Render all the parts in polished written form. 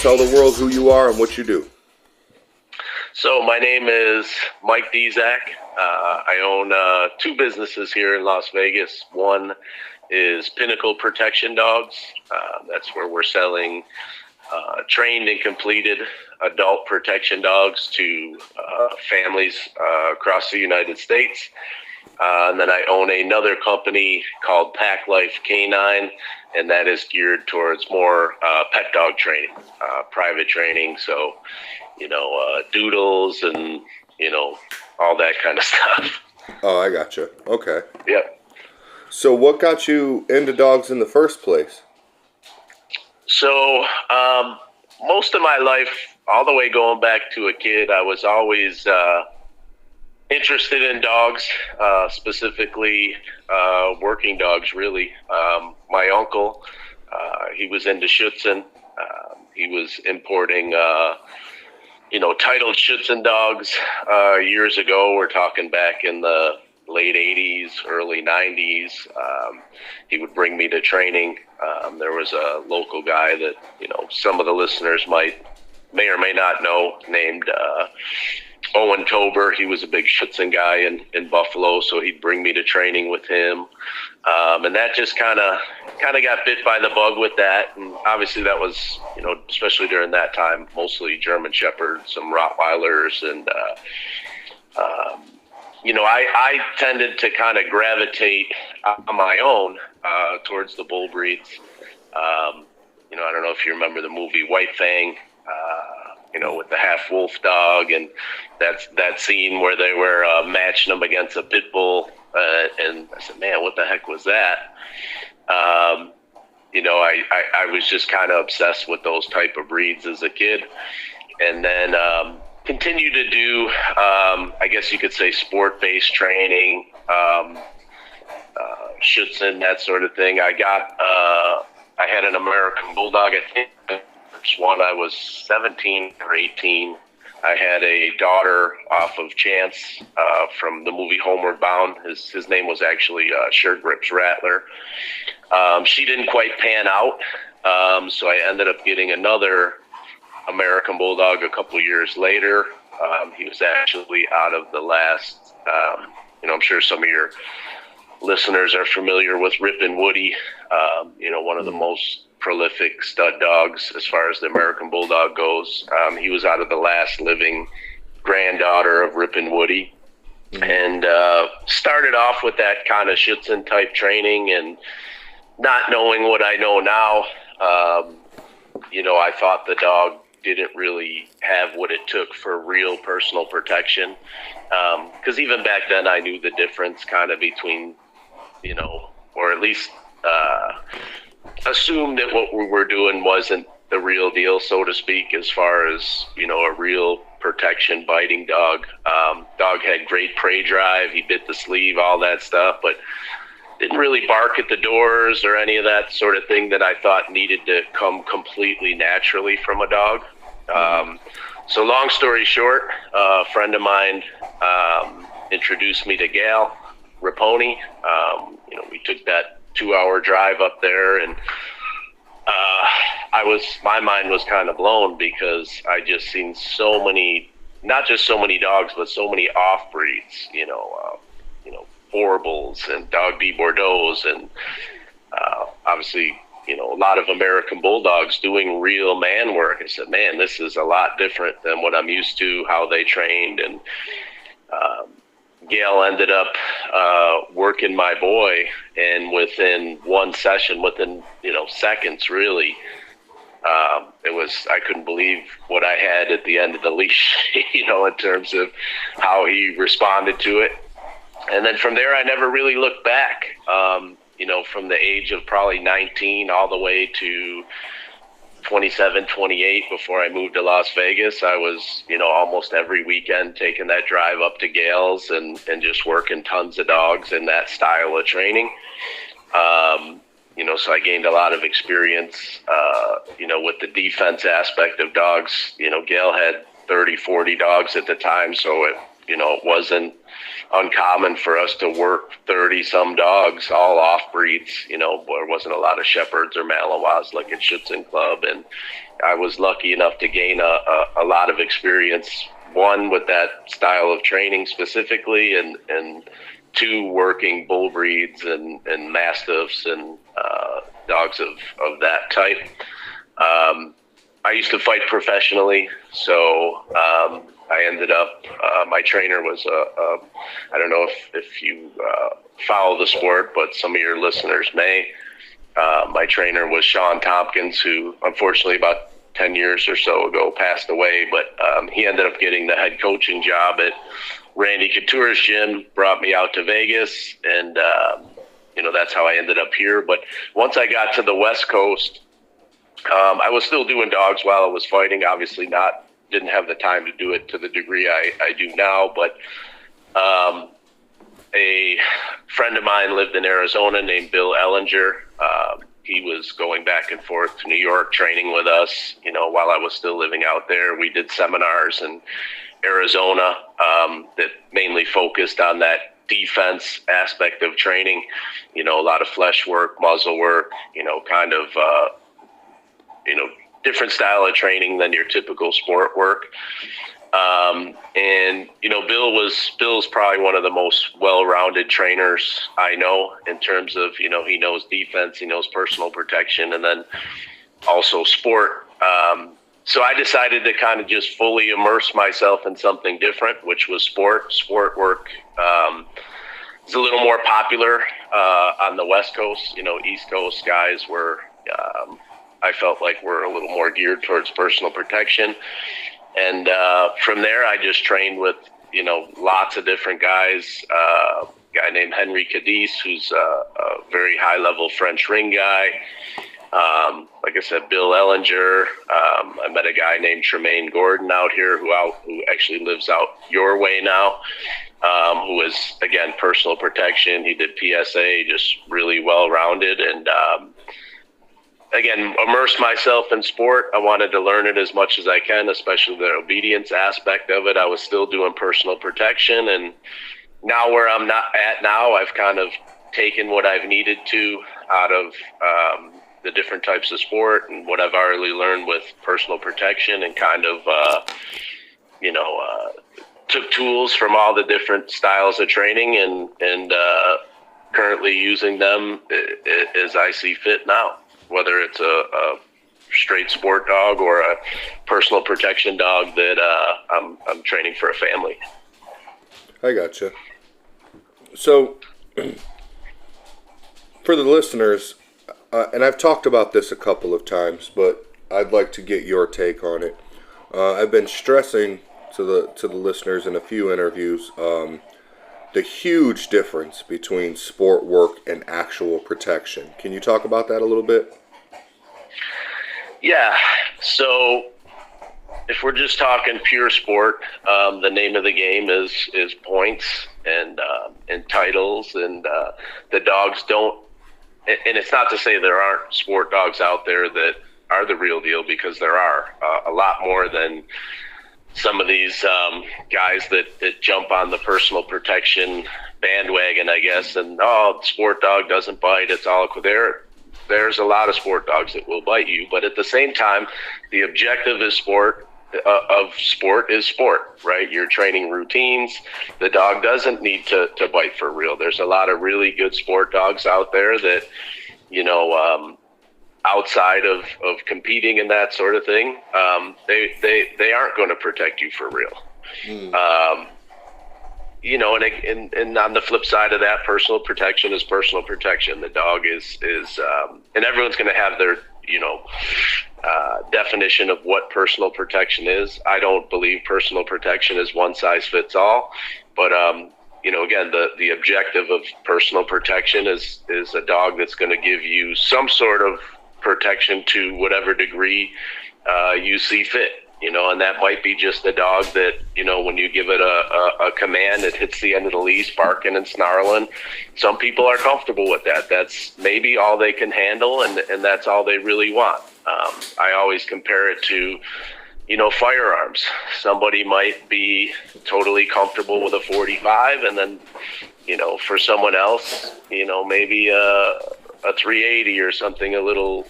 tell the world who you are and what you do. So my name is Mike Dizak. I own two businesses here in Las Vegas. One is Pinnacle Protection Dogs. That's where we're selling trained and completed adult protection dogs to families across the United States. And then I own another company called Pack Life Canine, and that is geared towards more pet dog training, private training. So, doodles and, all that kind of stuff. Oh, I gotcha. Okay. Yep. So what got you into dogs in the first place? So most of my life, all the way going back to a kid, I was always interested in dogs, specifically working dogs, really. My uncle, he was into Schutzen. He was importing, titled Schutzen dogs years ago. We're talking back in the late 80s, early 90s. He would bring me to training. There was a local guy that, some of the listeners may or may not know, named Owen Tober. He was a big Schutzen guy in Buffalo, so he'd bring me to training with him. And that just kind of got bit by the bug with that. And obviously that was, especially during that time, mostly German Shepherds, some Rottweilers, and I tended to kind of gravitate on my own towards the bull breeds. I don't know if you remember the movie White Fang, with the half wolf dog, and that scene where they were matching them against a pit bull. And I said, man, what the heck was that? I was just kind of obsessed with those type of breeds as a kid. And then continue to do, I guess you could say, sport-based training, Schutzen, that sort of thing. I had an American Bulldog, I think, one I was 17 or 18. I had a daughter off of Chance from the movie Homeward Bound. His name was actually Shirt Grips Rattler. She didn't quite pan out, so I ended up getting another American Bulldog a couple years later. He was actually out of the last, I'm sure some of your listeners are familiar with Rip and Woody, one of the most prolific stud dogs as far as the American Bulldog goes. He was out of the last living granddaughter of Rip and Woody. And started off with that kind of Schutzen type training, and not knowing what I know now, I thought the dog didn't really have what it took for real personal protection. Because even back then I knew the difference kind of between, or at least assumed that what we were doing wasn't the real deal, so to speak, as far as, a real protection biting dog. Dog had great prey drive. He bit the sleeve, all that stuff, but didn't really bark at the doors or any of that sort of thing that I thought needed to come completely naturally from a dog. So long story short, a friend of mine introduced me to Gal Raponi. We took that 2-hour drive up there, and my mind was kind of blown, because I just seen so many, not just so many dogs, but so many off breeds, Horribles and Dog B Bordeaux's, and obviously, a lot of American Bulldogs doing real man work. I said, man, this is a lot different than what I'm used to, how they trained. And Gail ended up working my boy, and within one session, within seconds, really, I couldn't believe what I had at the end of the leash, in terms of how he responded to it. And then from there, I never really looked back. From the age of probably 19 all the way to 27, 28, before I moved to Las Vegas, I was, almost every weekend taking that drive up to Gales and just working tons of dogs in that style of training. So I gained a lot of experience, with the defense aspect of dogs. Gail had 30, 40 dogs at the time, so it wasn't uncommon for us to work 30 some dogs, all off breeds. There wasn't a lot of Shepherds or Malinois like at Schutzen Club. And I was lucky enough to gain a lot of experience, one, with that style of training specifically, and two, working bull breeds and mastiffs and dogs of that type. I used to fight professionally, so I ended up, my trainer was, I don't know if you follow the sport, but some of your listeners may. My trainer was Sean Tompkins, who unfortunately about 10 years or so ago passed away, but he ended up getting the head coaching job at Randy Couture's gym, brought me out to Vegas, and that's how I ended up here. But once I got to the West Coast, I was still doing dogs while I was fighting. Obviously didn't have the time to do it to the degree I do now, but a friend of mine lived in Arizona named Bill Ellinger. He was going back and forth to New York training with us, while I was still living out there. We did seminars in Arizona that mainly focused on that defense aspect of training, a lot of flesh work, muzzle work, kind of, different style of training than your typical sport work. And Bill's probably one of the most well-rounded trainers I know in terms of, he knows defense, he knows personal protection, and then also sport. So I decided to kind of just fully immerse myself in something different, which was sport. Sport work is a little more popular on the West Coast. East Coast guys were, I felt like we're a little more geared towards personal protection. And from there, I just trained with, lots of different guys. A guy named Henry Cadiz, who's a very high-level French ring guy. Like I said, Bill Ellinger. I met a guy named Tremaine Gordon out here who actually lives out your way now, who is, again, personal protection. He did PSA, just really well-rounded. And again, immerse myself in sport. I wanted to learn it as much as I can, especially the obedience aspect of it. I was still doing personal protection, and now where I'm not at now, I've kind of taken what I've needed to out of the different types of sport and what I've already learned with personal protection, and kind of, took tools from all the different styles of training and currently using them as I see fit now. Whether it's a straight sport dog or a personal protection dog that I'm training for a family. I gotcha. So, for the listeners, and I've talked about this a couple of times, but I'd like to get your take on it. I've been stressing to the listeners in a few interviews the huge difference between sport work and actual protection. Can you talk about that a little bit? Yeah. So if we're just talking pure sport, the name of the game is points and titles, and the dogs don't. And it's not to say there aren't sport dogs out there that are the real deal, because there are a lot more than some of these guys that jump on the personal protection bandwagon, I guess, and the sport dog doesn't bite. It's all there. There's a lot of sport dogs that will bite you, but at the same time, the objective is sport is sport, right? Your training routines. The dog doesn't need to bite for real. There's a lot of really good sport dogs out there that, outside of competing and that sort of thing, they aren't going to protect you for real. And on the flip side of that, personal protection is personal protection. The dog is and everyone's going to have their, definition of what personal protection is. I don't believe personal protection is one size fits all, but, again, the objective of personal protection is a dog that's going to give you some sort of protection to whatever degree you see fit. And that might be just a dog that, when you give it a command, it hits the end of the leash, barking and snarling. Some people are comfortable with that. That's maybe all they can handle, and that's all they really want. I always compare it to, firearms. Somebody might be totally comfortable with a 45, and then, for someone else, maybe a 380 or something a little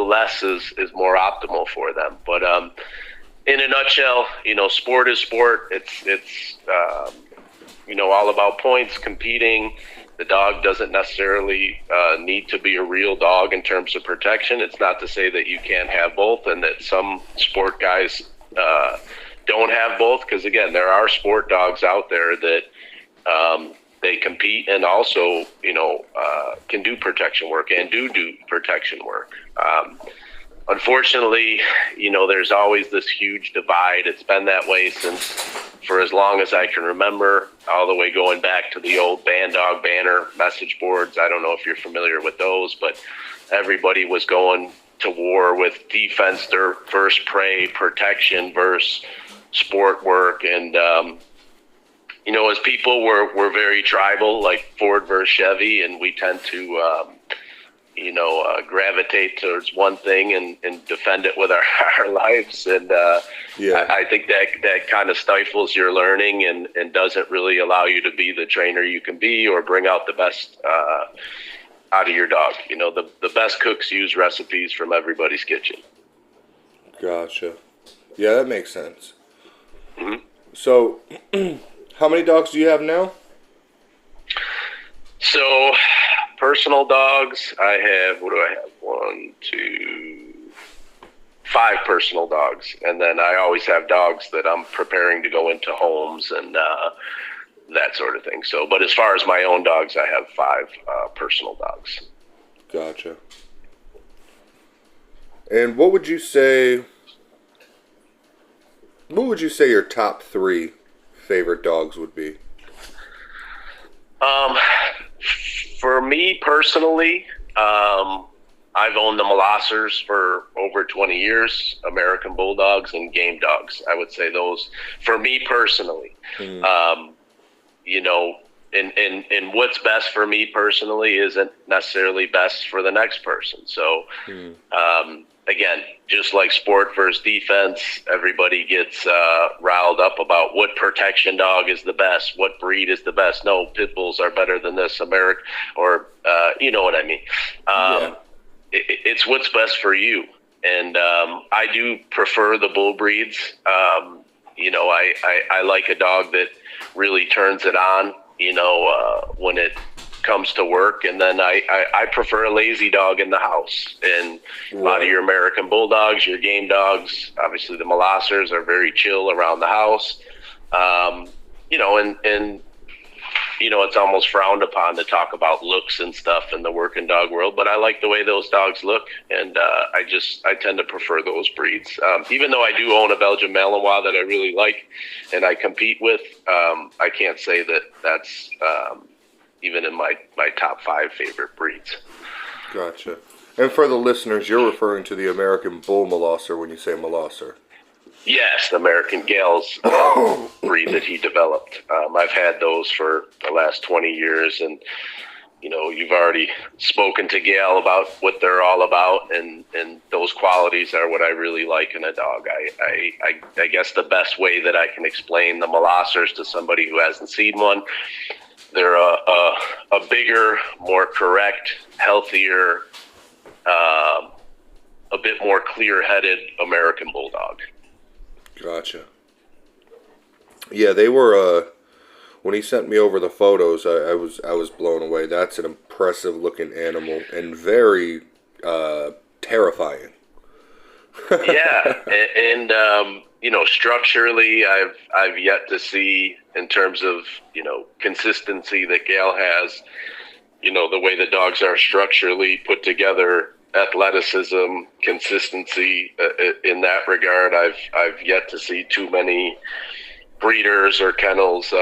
less is more optimal for them. But in a nutshell, sport is sport. It's all about points, competing. The dog doesn't necessarily need to be a real dog in terms of protection. It's not to say that you can't have both, and that some sport guys don't have both, because, again, there are sport dogs out there that they compete and also, can do protection work and do protection work. Unfortunately, there's always this huge divide. It's been that way for as long as I can remember, all the way going back to the old band dog banner message boards. I don't know if you're familiar with those, but everybody was going to war with defense versus prey, protection versus sport work. And, as people, we're very tribal, like Ford versus Chevy, and we tend to gravitate towards one thing and defend it with our lives. And I think that kind of stifles your learning and doesn't really allow you to be the trainer you can be or bring out the best out of your dog. The best cooks use recipes from everybody's kitchen. Gotcha. Yeah, that makes sense. Mm-hmm. So, how many dogs do you have now? So, personal dogs, I have, what do I have? 1, 2, 5 personal dogs. And then I always have dogs that I'm preparing to go into homes and that sort of thing. So, but as far as my own dogs, I have 5 personal dogs. Gotcha. And what would you say your top 3 favorite dogs would be? For me personally, I've owned the molossers for over 20 years, American Bulldogs and game dogs. I would say those, for me personally. And what's best for me personally isn't necessarily best for the next person. So, again, just like sport versus defense, everybody gets riled up about what protection dog is the best, what breed is the best. No, pit bulls are better than this, American, or you know what I mean. It's what's best for you. And I do prefer the bull breeds. I like a dog that really turns it on, when it comes to work. And then I prefer a lazy dog in the house. And a lot of your American Bulldogs, your game dogs, obviously the molossers are very chill around the house. It's almost frowned upon to talk about looks and stuff in the working dog world, but I like the way those dogs look, and I tend to prefer those breeds. Even though I do own a Belgian Malinois that I really like and I compete with, I can't say that that's even in my top 5 favorite breeds. Gotcha. And for the listeners, you're referring to the American Bull Molosser when you say Molosser. Yes, the American Giles breed that he developed. I've had those for the last 20 years, and you've already spoken to Gail about what they're all about, and those qualities are what I really like in a dog. I guess the best way that I can explain the molossers to somebody who hasn't seen one, they're a bigger, more correct, healthier, a bit more clear-headed American Bulldog. Gotcha. Yeah, they were. When he sent me over the photos, I was blown away. That's an impressive looking animal and very terrifying. Yeah, and structurally, I've yet to see, in terms of consistency that Gail has. The way the dogs are structurally put together. Athleticism, consistency in that regard. I've yet to see too many breeders or kennels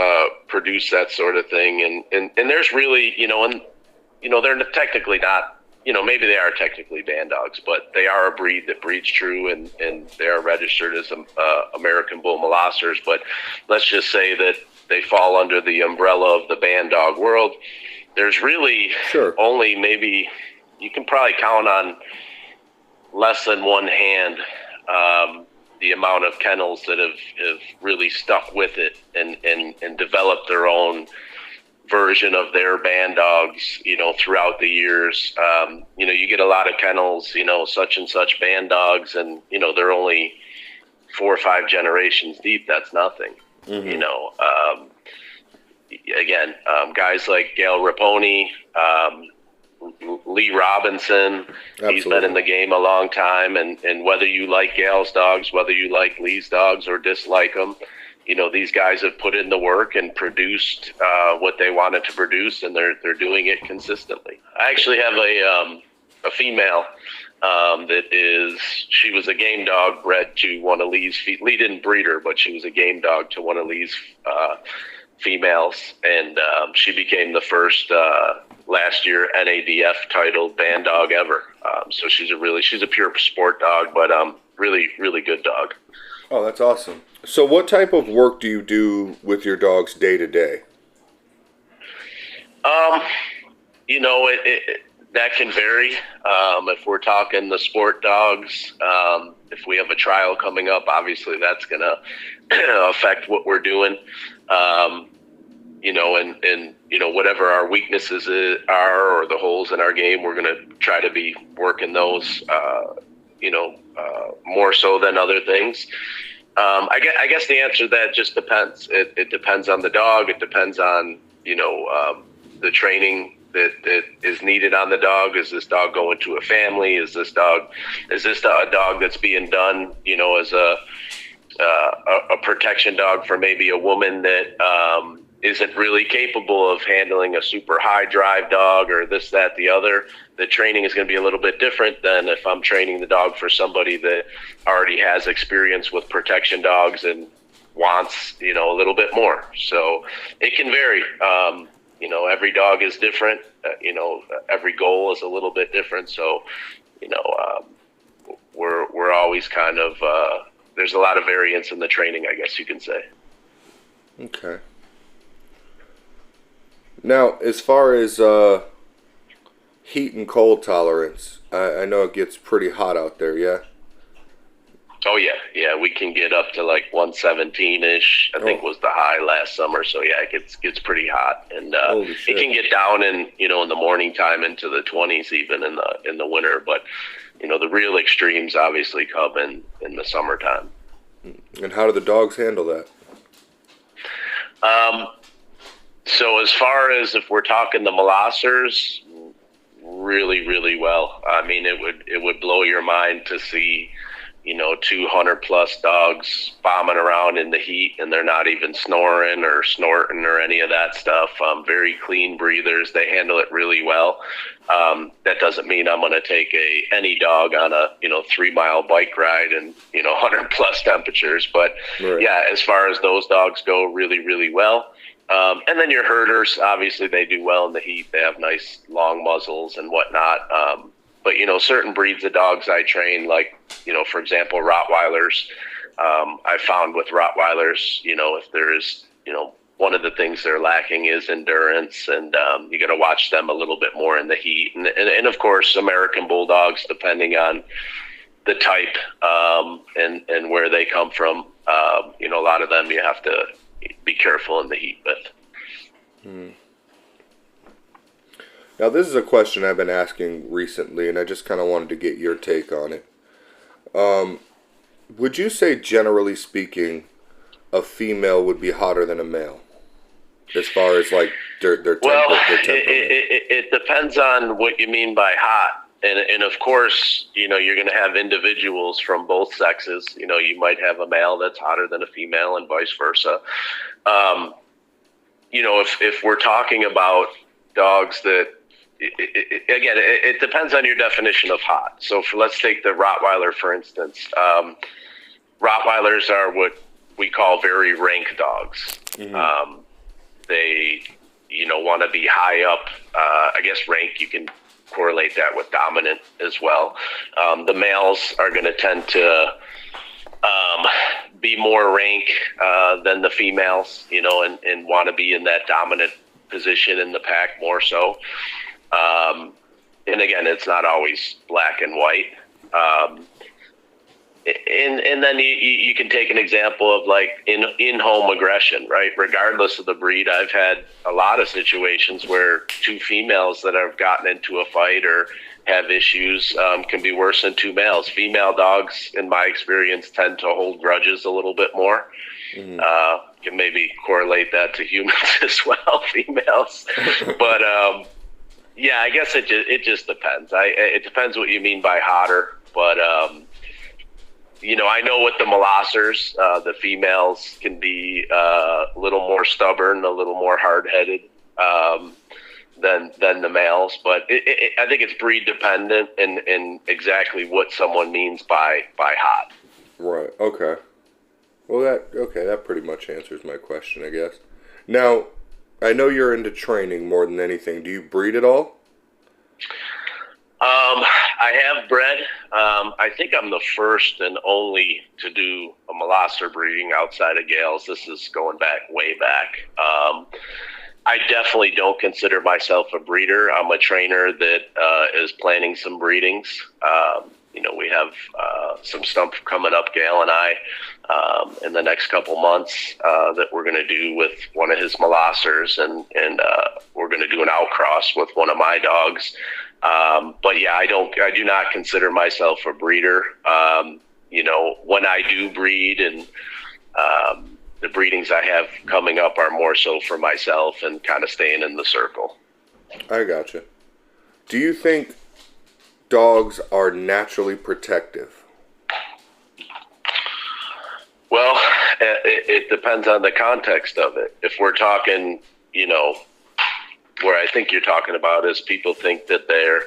produce that sort of thing. And there's really, they're technically not, maybe they are technically band dogs, but they are a breed that breeds true, and they are registered as American Bull Molossers. But let's just say that they fall under the umbrella of the band dog world. There's really only maybe, you can probably count on less than one hand the amount of kennels that have really stuck with it and developed their own version of their band dogs, throughout the years. You get a lot of kennels, such and such band dogs, and, they're only 4 or 5 generations deep. That's nothing. Mm-hmm. Guys like Gail Raponi, Lee Robinson, Absolutely. He's been in the game a long time, and whether you like Gail's dogs, whether you like Lee's dogs or dislike them, these guys have put in the work and produced what they wanted to produce, and they're doing it consistently. I actually have a female she was a game dog bred to one of Lee's. Lee didn't breed her, but she was a game dog to one of Lee's females, and she became the first last year NADF titled band dog ever. So she's a pure sport dog, but really, really good dog. Oh, that's awesome. So what type of work do you do with your dogs day to day? That can vary. If we're talking the sport dogs, if we have a trial coming up, obviously that's going to affect what we're doing. Whatever our weaknesses are or the holes in our game, we're going to try to be working those, more so than other things. I guess the answer to that just depends. It depends on the dog. It depends on, the training that is needed on the dog. Is this dog going to a family? Is this a dog that's being done, as a protection dog for maybe a woman that isn't really capable of handling a super high drive dog or this, that, the other? The training is going to be a little bit different than if I'm training the dog for somebody that already has experience with protection dogs and wants, a little bit more. So it can vary. Every dog is different. Every goal is a little bit different. So, we're always kind of, there's a lot of variance in the training, I guess you can say. Okay. Now, as far as heat and cold tolerance, I know it gets pretty hot out there, yeah? Oh, yeah. We can get up to like 117-ish, I think was the high last summer. So, yeah, it gets pretty hot. And it can get down in the morning time into the 20s even in the winter. But, the real extremes obviously come in the summertime. And how do the dogs handle that? So as far as if we're talking the molossers, really, really well. I mean, it would blow your mind to see, 200 plus dogs bombing around in the heat, and they're not even snoring or snorting or any of that stuff. Very clean breathers. They handle it really well. That doesn't mean I'm going to take any dog on a 3-mile bike ride and 100 plus temperatures. But right. Yeah, as far as those dogs go, really, really well. And then your herders, obviously they do well in the heat. They have nice long muzzles and whatnot. But, certain breeds of dogs I train, like, for example, Rottweilers. I found with Rottweilers, if there's, one of the things they're lacking is endurance, and you got to watch them a little bit more in the heat. And of course, American Bulldogs, depending on the type and where they come from, a lot of them you have to be careful in the heat with. Now, this is a question I've been asking recently, and I just kind of wanted to get your take on it. Would you say, generally speaking, a female would be hotter than a male? As far as, like, their temperament? Well, it depends on what you mean by hot. And of course, you're going to have individuals from both sexes. You might have a male that's hotter than a female and vice versa. If we're talking about dogs that, it depends on your definition of hot. So let's take the Rottweiler, for instance. Rottweilers are what we call very rank dogs. Mm-hmm. They, want to be high up. I guess rank, you can correlate that with dominant as well. The males are going to tend to be more rank than the females, and want to be in that dominant position in the pack more so. And again, it's not always black and white. And then you can take an example of like in-home aggression, right? Regardless of the breed, I've had a lot of situations where two females that have gotten into a fight or have issues can be worse than two males. Female dogs, in my experience, tend to hold grudges a little bit more. Can maybe correlate that to humans as well, females. But yeah, I guess it just depends. It depends what you mean by hotter, but I know with the molossers, the females can be a little more stubborn, a little more hard-headed than the males. But I think it's breed dependent and exactly what someone means by hot. Right. Okay. Well, that pretty much answers my question, I guess. Now, I know you're into training more than anything. Do you breed at all? I have bred. I think I'm the first and only to do a molosser breeding outside of Giles. This is going way back. I definitely don't consider myself a breeder. I'm a trainer that is planning some breedings. We have some stuff coming up, Gail and I, in the next couple months that we're going to do with one of his molossers, and we're going to do an outcross with one of my dogs. But yeah, I do not consider myself a breeder. When I do breed, and the breedings I have coming up are more so for myself and kind of staying in the circle. I gotcha. Do you think dogs are naturally protective? Well, it depends on the context of it. If we're talking, where I think you're talking about is people think that they're,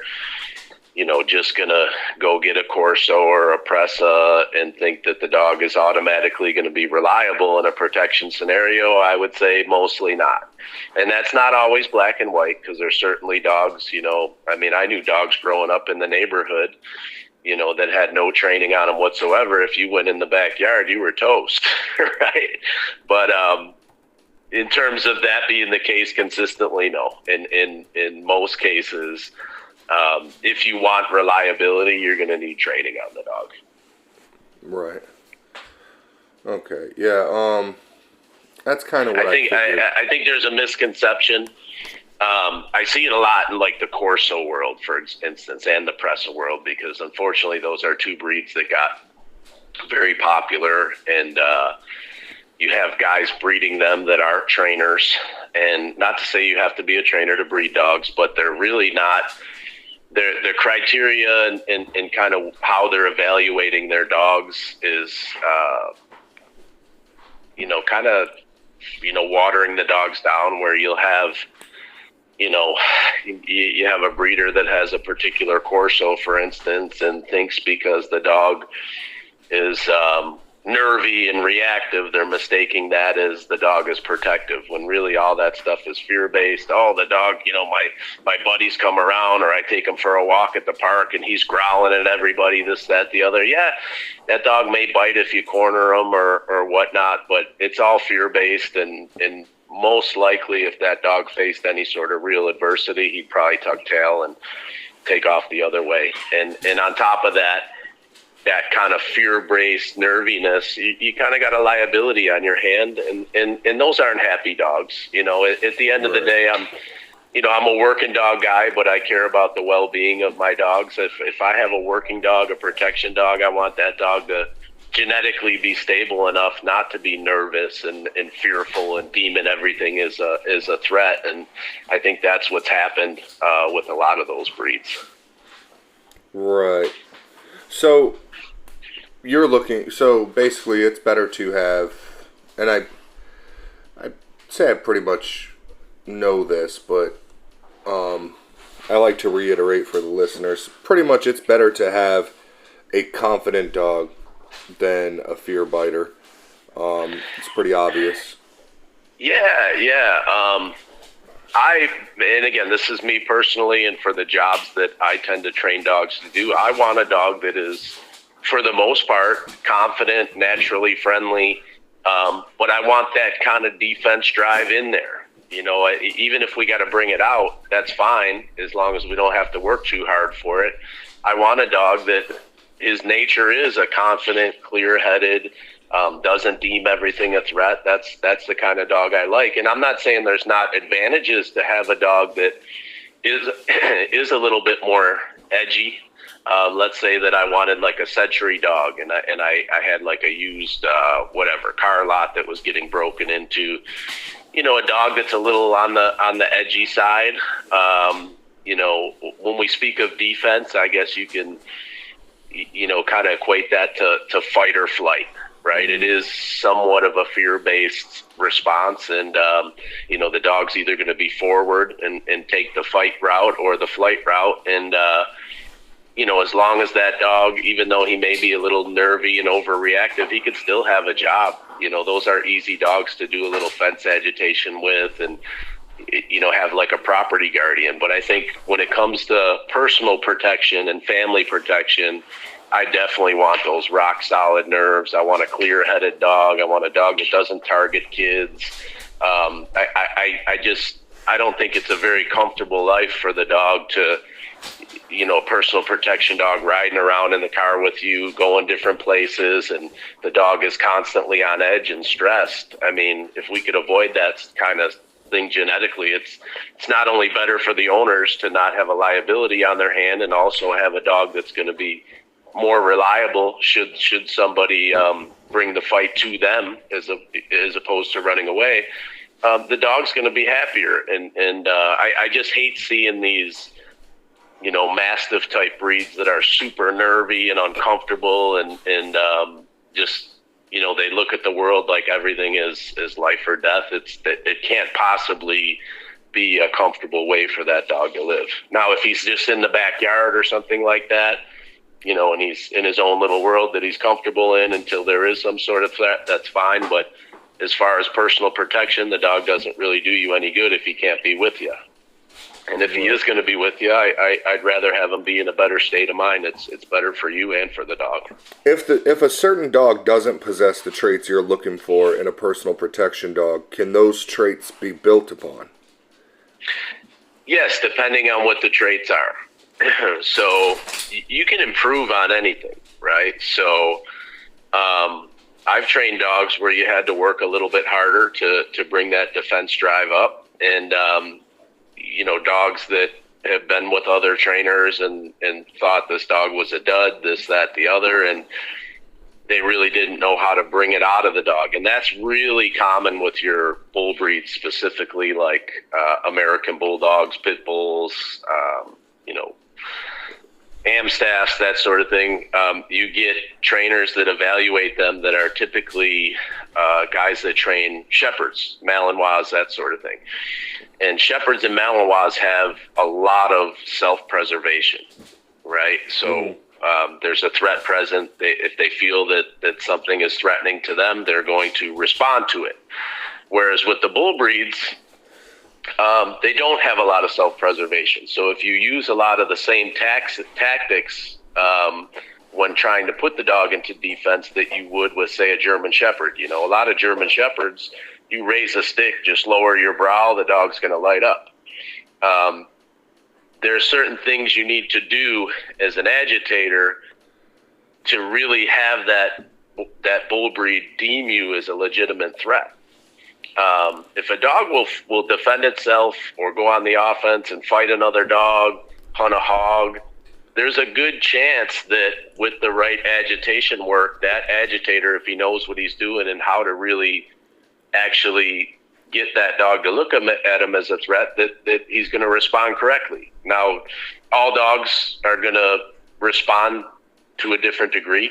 just going to go get a Corso or a Presa and think that the dog is automatically going to be reliable in a protection scenario. I would say mostly not. And that's not always black and white, because there's certainly dogs, I knew dogs growing up in the neighborhood, that had no training on them whatsoever. If you went in the backyard, you were toast, right? But in terms of that being the case consistently, no. In most cases, if you want reliability, you're going to need training on the dog. Right. Okay. Yeah. That's kind of what I think. I think there's a misconception. I see it a lot in like the Corso world, for instance, and the Presa world, because unfortunately those are two breeds that got very popular, and you have guys breeding them that aren't trainers. And not to say you have to be a trainer to breed dogs, but they're really not. The criteria and kind of how they're evaluating their dogs is, kind of, watering the dogs down, where you'll have, you have a breeder that has a particular Corso, for instance, and thinks because the dog is nervy and reactive, they're mistaking that as the dog is protective, when really all that stuff is fear-based. Oh, the dog, my buddies come around, or I take him for a walk at the park and he's growling at everybody, this, that, the other. Yeah, that dog may bite if you corner him or whatnot, but it's all fear-based, and most likely if that dog faced any sort of real adversity, he'd probably tuck tail and take off the other way. And on top of that kind of fear-based nerviness, you kind of got a liability on your hand, and those aren't happy dogs. At the end of the day, I'm a working dog guy, but I care about the well-being of my dogs. If I have a working dog, a protection dog, I want that dog to genetically be stable enough not to be nervous and fearful and deeming everything is a threat. And I think that's what's happened with a lot of those breeds. Right. So basically it's better to have, and I say I pretty much know this, but I like to reiterate for the listeners, pretty much it's better to have a confident dog than a fear biter. It's pretty obvious. Yeah. And again, this is me personally, and for the jobs that I tend to train dogs to do, I want a dog that is, for the most part, confident, naturally friendly, but I want that kind of defense drive in there. Even if we got to bring it out, that's fine, as long as we don't have to work too hard for it. I want a dog that his nature is a confident, clear-headed, doesn't deem everything a threat. That's the kind of dog I like. And I'm not saying there's not advantages to have a dog that is is a little bit more edgy. Let's say that I wanted like a century dog, and I had like a used whatever car lot that was getting broken into. You know, a dog that's a little on the edgy side. You know, when we speak of defense, I guess you can, you know, kind of equate that to fight or flight, right? It is somewhat of a fear-based response, and you know, the dog's either going to be forward and take the fight route or the flight route, and you know, as long as that dog, even though he may be a little nervy and overreactive, he could still have a job. You know, those are easy dogs to do a little fence agitation with, and you know, have like a property guardian. But I think when it comes to personal protection and family protection, I definitely want those rock solid nerves. I want a clear headed dog. I want a dog that doesn't target kids. I don't think it's a very comfortable life for the dog to, you know, a personal protection dog riding around in the car with you, going different places, and the dog is constantly on edge and stressed. I mean, if we could avoid that kind of thing genetically, it's not only better for the owners to not have a liability on their hand, and also have a dog that's going to be more reliable should somebody bring the fight to them as opposed to running away. The dog's going to be happier, and I just hate seeing these, you know, mastiff type breeds that are super nervy and uncomfortable, and just, you know, they look at the world like everything is life or death. It can't possibly be a comfortable way for that dog to live. Now, if he's just in the backyard or something like that, you know, and he's in his own little world that he's comfortable in until there is some sort of threat, that's fine. But as far as personal protection, the dog doesn't really do you any good if he can't be with you. And if he is going to be with you, I'd rather have him be in a better state of mind. It's better for you and for the dog. If a certain dog doesn't possess the traits you're looking for in a personal protection dog, can those traits be built upon? Yes, depending on what the traits are. So you can improve on anything, right? So I've trained dogs where you had to work a little bit harder to bring that defense drive up, and you know, dogs that have been with other trainers and thought this dog was a dud, this, that, the other, and they really didn't know how to bring it out of the dog. And that's really common with your bull breeds, specifically like American Bulldogs, Pit Bulls, you know, Amstaffs, that sort of thing. You get trainers that evaluate them that are typically guys that train Shepherds, Malinois, that sort of thing. And Shepherds and Malinois have a lot of self-preservation, right? So there's a threat present. If they feel that something is threatening to them, they're going to respond to it. Whereas with the bull breeds, they don't have a lot of self-preservation. So if you use a lot of the same tactics when trying to put the dog into defense that you would with, say, a German Shepherd. You know, a lot of German Shepherds, you raise a stick, just lower your brow, the dog's going to light up. There are certain things you need to do as an agitator to really have that bull breed deem you as a legitimate threat. If a dog will defend itself or go on the offense and fight another dog, hunt a hog, there's a good chance that with the right agitation work, that agitator, if he knows what he's doing and how to really actually get that dog to look at him as a threat, that he's going to respond correctly. Now, all dogs are going to respond to a different degree.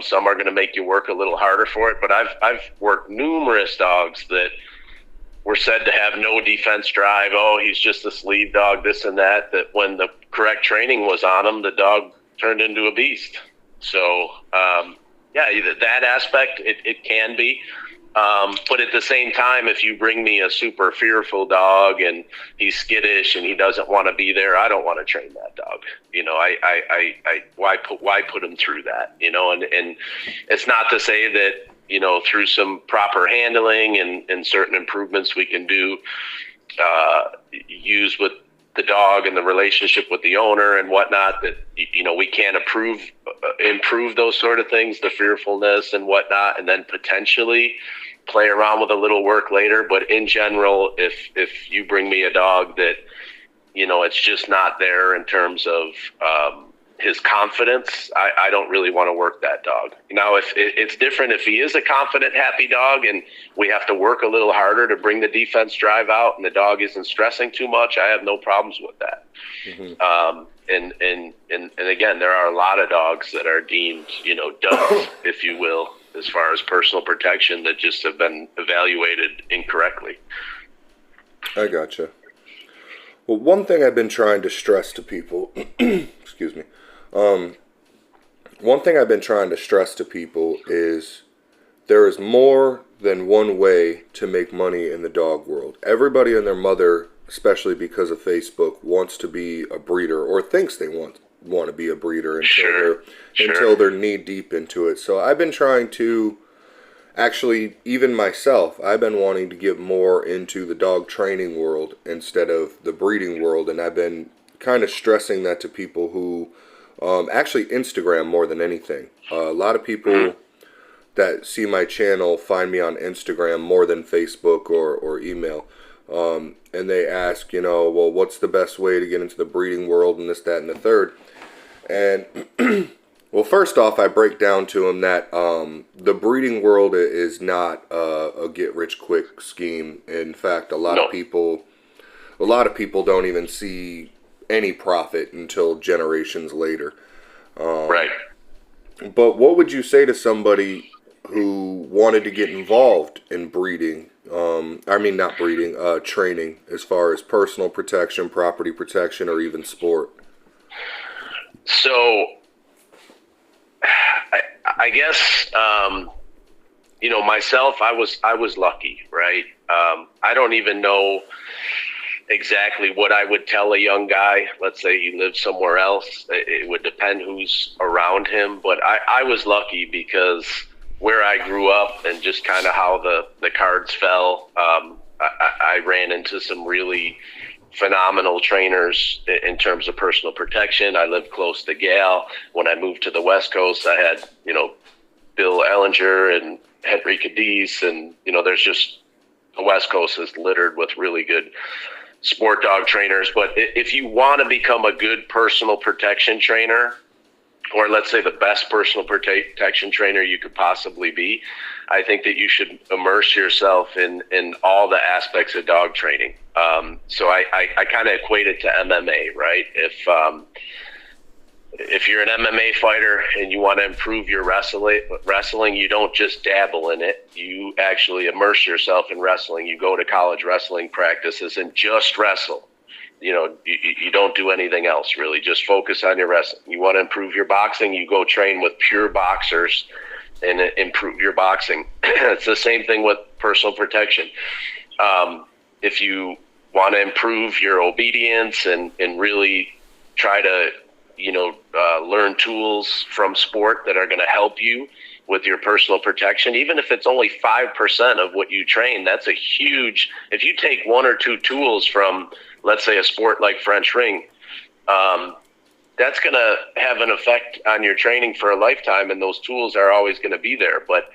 Some are going to make you work a little harder for it, but I've worked numerous dogs that were said to have no defense drive. Oh, he's just a sleeve dog, this and that, that when the correct training was on him, the dog turned into a beast. So, yeah, that aspect, it can be. But at the same time, if you bring me a super fearful dog and he's skittish and he doesn't want to be there, I don't want to train that dog. You know, why put him through that? You know, and it's not to say that, you know, through some proper handling and certain improvements we can do, use with the dog and the relationship with the owner and whatnot, that, we can't improve those sort of things, the fearfulness and whatnot, and then potentially play around with a little work later. But in general, if you bring me a dog that, it's just not there in terms of his confidence, I don't really want to work that dog. Now, if it's different, if he is a confident, happy dog and we have to work a little harder to bring the defense drive out and the dog isn't stressing too much, I have no problems with that. Mm-hmm. And again, there are a lot of dogs that are deemed, duds, if you will, as far as personal protection, that just have been evaluated incorrectly. I gotcha. Well, one thing I've been trying to stress to people, excuse me, one thing I've been trying to stress to people is there is more than one way to make money in the dog world. Everybody and their mother, especially because of Facebook, wants to be a breeder or thinks they want to be a breeder until they're knee deep into it. So I've been trying to, actually, even myself, I've been wanting to get more into the dog training world instead of the breeding world, and I've been kind of stressing that to people who actually Instagram more than anything. A lot of people that see my channel find me on Instagram more than Facebook or email. And they ask, well, what's the best way to get into the breeding world and this, that, and the third. And well, first off, I break down to them that the breeding world is not a get-rich-quick scheme. In fact, a lot of people don't even see any profit until generations later. Right. But what would you say to somebody who wanted to get involved in breeding? Not breeding, training, as far as personal protection, property protection, or even sport? So, I guess, myself, I was lucky, right? I don't even know exactly what I would tell a young guy. Let's say he lives somewhere else. It would depend who's around him. But I was lucky because where I grew up and just kind of how the cards fell, I ran into some really phenomenal trainers in terms of personal protection. I lived close to Gale. When I moved to the West Coast, I had, Bill Ellinger and Henry Cadiz, and, there's just, the West Coast is littered with really good sport dog trainers. But if you want to become a good personal protection trainer, or let's say the best personal protection trainer you could possibly be, I think that you should immerse yourself in all the aspects of dog training. So I kind of equate it to MMA, right? If you're an MMA fighter and you want to improve your wrestling, you don't just dabble in it. You actually immerse yourself in wrestling. You go to college wrestling practices and just wrestle. You don't do anything else, really. Just focus on your wrestling. You want to improve your boxing, you go train with pure boxers and improve your boxing. It's the same thing with personal protection. If you want to improve your obedience and really try to learn tools from sport that are going to help you with your personal protection, even if it's only 5% of what you train, that's a huge, if you take one or two tools from, let's say, a sport like French ring, that's going to have an effect on your training for a lifetime, and those tools are always going to be there. But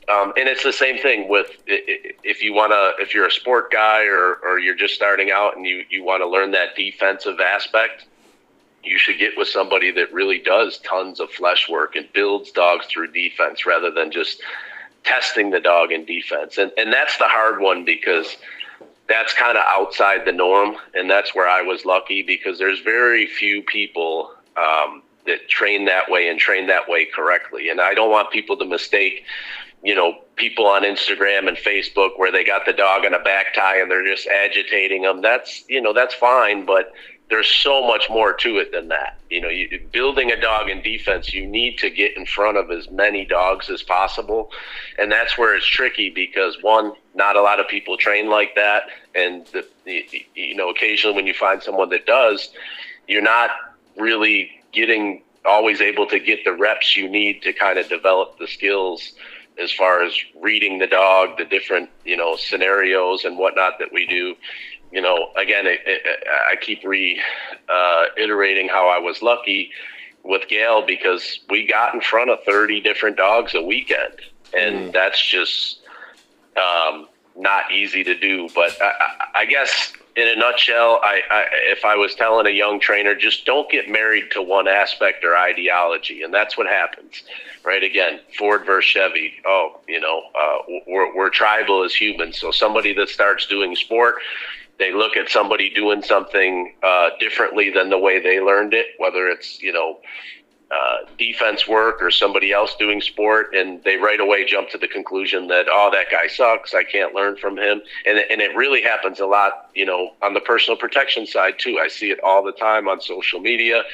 and it's the same thing with if you're a sport guy or you're just starting out and you want to learn that defensive aspect, you should get with somebody that really does tons of flesh work and builds dogs through defense rather than just testing the dog in defense. And that's the hard one, because that's kind of outside the norm. And that's where I was lucky, because there's very few people that train that way and train that way correctly. And I don't want people to mistake, people on Instagram and Facebook where they got the dog on a back tie and they're just agitating them. That's fine, but there's so much more to it than that. Building a dog in defense, you need to get in front of as many dogs as possible. And that's where it's tricky, because one, not a lot of people train like that. And, occasionally when you find someone that does, you're not really always able to get the reps you need to kind of develop the skills as far as reading the dog, the different, scenarios and whatnot that we do. again, I keep iterating how I was lucky with Gail, because we got in front of 30 different dogs a weekend, and that's just not easy to do. But I guess in a nutshell, if I was telling a young trainer, just don't get married to one aspect or ideology, and that's what happens, right? Again, Ford versus Chevy. We're tribal as humans. So somebody that starts doing sport, they look at somebody doing something differently than the way they learned it, whether it's defense work or somebody else doing sport, and they right away jump to the conclusion that, oh, that guy sucks, I can't learn from him. And it really happens a lot, on the personal protection side too. I see it all the time on social media.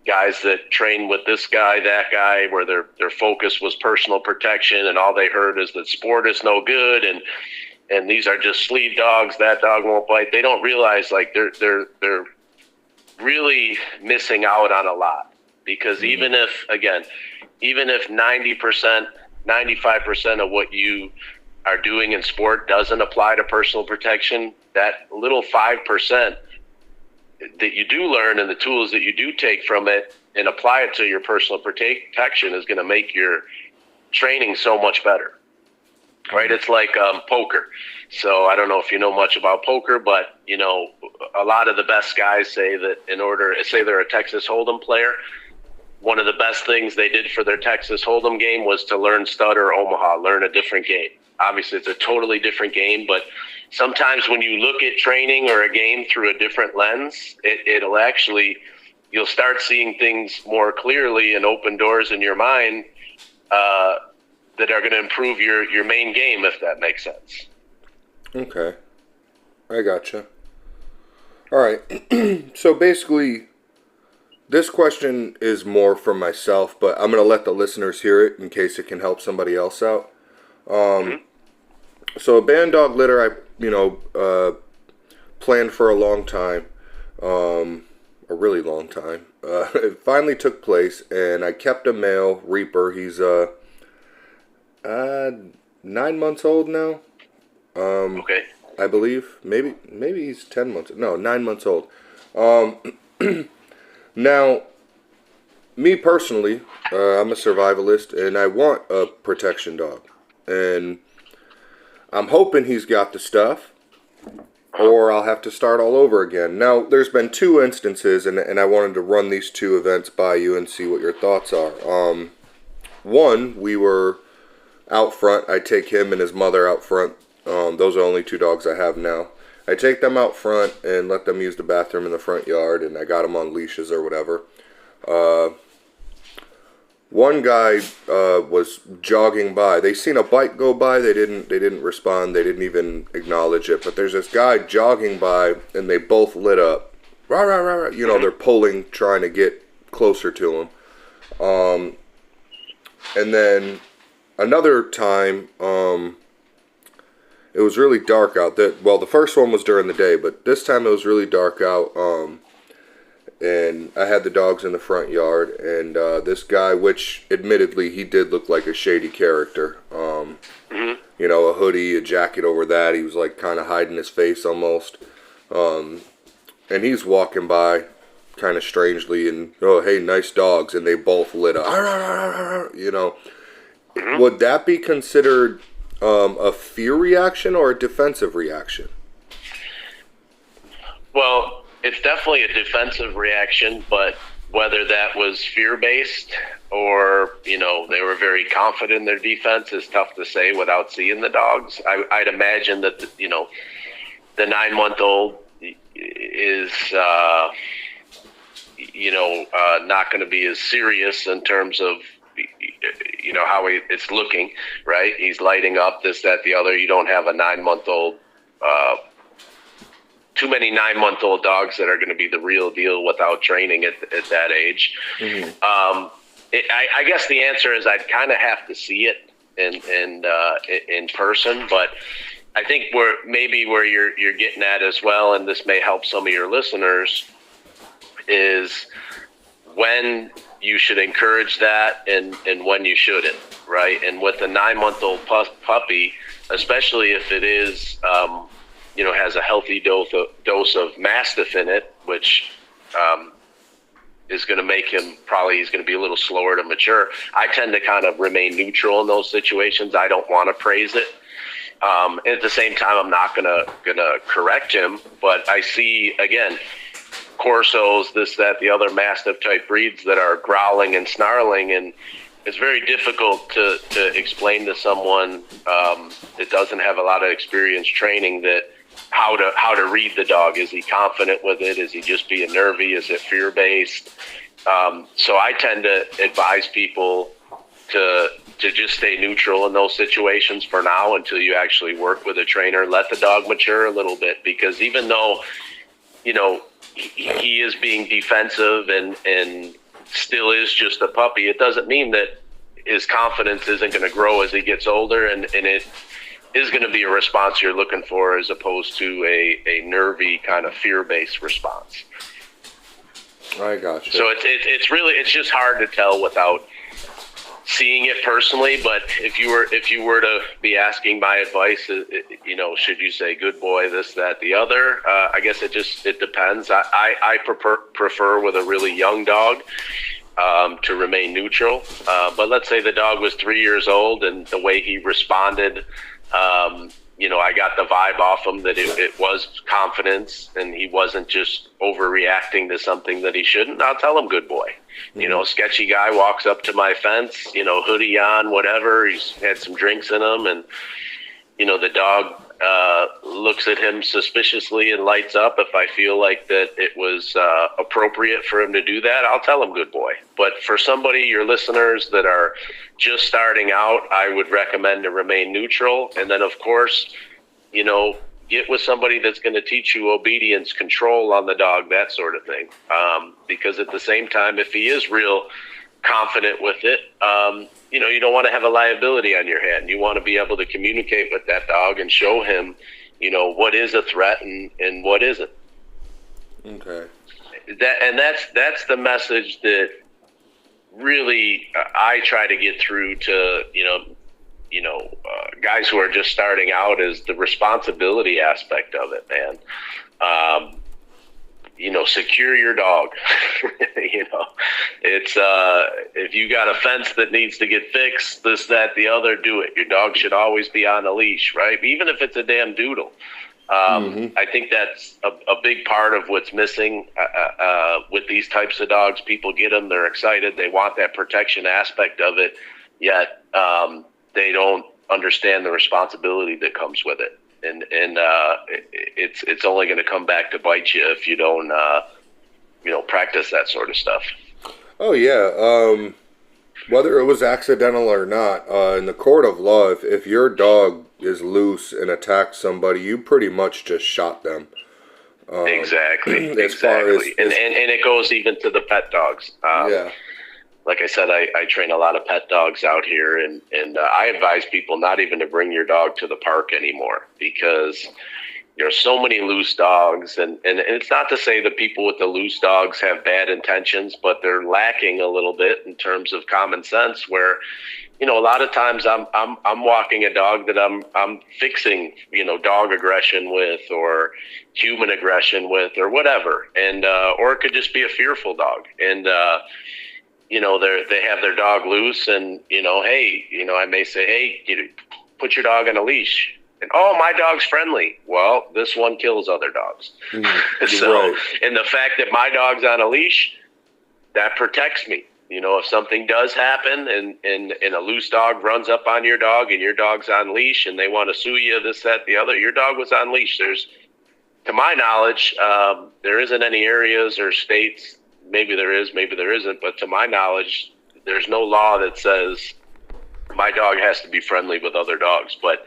Guys that train with this guy, that guy, where their focus was personal protection, and all they heard is that sport is no good, and these are just sleeve dogs, that dog won't bite. They don't realize like they're really missing out on a lot. Because even if 90%, 95% of what you are doing in sport doesn't apply to personal protection, that little 5% that you do learn and the tools that you do take from it and apply it to your personal protection is going to make your training so much better. Right? It's like poker. So I don't know if you know much about poker, but a lot of the best guys say that say they're a Texas Hold'em player, one of the best things they did for their Texas Hold'em game was to learn stud or Omaha, learn a different game. Obviously, it's a totally different game, but sometimes when you look at training or a game through a different lens, you'll start seeing things more clearly and open doors in your mind that are going to improve your main game, if that makes sense. Okay. I gotcha. All right. So basically, this question is more from myself, but I'm going to let the listeners hear it in case it can help somebody else out. So a band dog litter, I planned for a long time, a really long time. It finally took place, and I kept a male Reaper. He's 9 months old now. Okay. I believe maybe he's 10 months. No, 9 months old. Now, me personally, I'm a survivalist, and I want a protection dog. And I'm hoping he's got the stuff, or I'll have to start all over again. Now, there's been two instances, and I wanted to run these two events by you and see what your thoughts are. One, we were out front. I take him and his mother out front. Those are only two dogs I have now. I take them out front and let them use the bathroom in the front yard, and I got them on leashes or whatever. One guy was jogging by. They seen a bike go by. They didn't respond. They didn't even acknowledge it. But there's this guy jogging by, and they both lit up. Rah, rah, rah, rah. They're pulling, trying to get closer to him. And then another time, it was really dark out. The first one was during the day, but this time it was really dark out. And I had the dogs in the front yard, and this guy, which admittedly he did look like a shady character. A hoodie, a jacket over that. He was like kind of hiding his face almost. And he's walking by kind of strangely, and oh, hey, nice dogs, and they both lit up. Would that be considered a fear reaction or a defensive reaction? Well, it's definitely a defensive reaction, but whether that was fear-based or, they were very confident in their defense is tough to say without seeing the dogs. I'd imagine that, the 9-month-old is, not going to be as serious in terms of, how it's looking, right? He's lighting up, this, that, the other. You don't have a 9-month-old, too many 9-month-old dogs that are going to be the real deal without training at that age. Mm-hmm. I guess the answer is I'd kind of have to see it in person, but I think where you're getting at as well, and this may help some of your listeners, is when you should encourage that and when you shouldn't, right? And with a 9-month-old puppy, especially if it is has a healthy dose of mastiff in it, which is going to make him he's going to be a little slower to mature. I tend to kind of remain neutral in those situations. I don't want to praise it. And at the same time, I'm not gonna correct him. But I see, again, Corsos, this, that, the other mastiff type breeds that are growling and snarling, and it's very difficult to explain to someone that doesn't have a lot of experience training that how to read the dog. Is he confident with it? Is he just being nervy? Is it fear based? So I tend to advise people to just stay neutral in those situations for now until you actually work with a trainer. Let the dog mature a little bit, because even though he is being defensive and still is just a puppy, it doesn't mean that his confidence isn't going to grow as he gets older, and it is going to be a response you're looking for, as opposed to a nervy kind of fear-based response. I gotcha. So it's just hard to tell without seeing it personally. But if you were to be asking my advice, should you say good boy, this, that, the other? I guess it depends. I prefer with a really young dog to remain neutral. But let's say the dog was 3 years old and the way he responded, I got the vibe off him that it was confidence and he wasn't just overreacting to something that he shouldn't. I'll tell him good boy. Mm-hmm. Sketchy guy walks up to my fence, hoodie on, whatever. He's had some drinks in him, and the dog looks at him suspiciously and lights up. If I feel like that it was appropriate for him to do that, I'll tell him good boy. But for somebody, your listeners that are just starting out, I would recommend to remain neutral. And then, of course, get with somebody that's going to teach you obedience, control on the dog, that sort of thing. Because at the same time, if he is real confident with it, you don't want to have a liability on your hand. You want to be able to communicate with that dog and show him, what is a threat and what isn't. Okay. That's the message that really I try to get through to, guys who are just starting out, is the responsibility aspect of it, man. Secure your dog. It's if you got a fence that needs to get fixed, this, that, the other, do it. Your dog should always be on a leash, right? Even if it's a damn doodle. I think that's a big part of what's missing with these types of dogs. People get them, they're excited, they want that protection aspect of it, yet they don't understand the responsibility that comes with it. And it's only going to come back to bite you if you don't practice that sort of stuff. Oh yeah, whether it was accidental or not, in the court of law, if your dog is loose and attacks somebody, you pretty much just shot them. Exactly. And it goes even to the pet dogs. Yeah. Like I said, I train a lot of pet dogs out here, and I advise people not even to bring your dog to the park anymore, because there's so many loose dogs, and it's not to say the people with the loose dogs have bad intentions, but they're lacking a little bit in terms of common sense, where, a lot of times I'm walking a dog that I'm fixing, dog aggression with, or human aggression with, or whatever. And, or it could just be a fearful dog. And, they have their dog loose, and, I may say, hey, put your dog on a leash. And, oh, my dog's friendly. Well, this one kills other dogs. So, right. And the fact that my dog's on a leash, that protects me. If something does happen and a loose dog runs up on your dog and your dog's on leash and they want to sue you, this, that, the other, your dog was on leash. To my knowledge, there isn't any areas or states, maybe there is, maybe there isn't, but to my knowledge, there's no law that says my dog has to be friendly with other dogs. But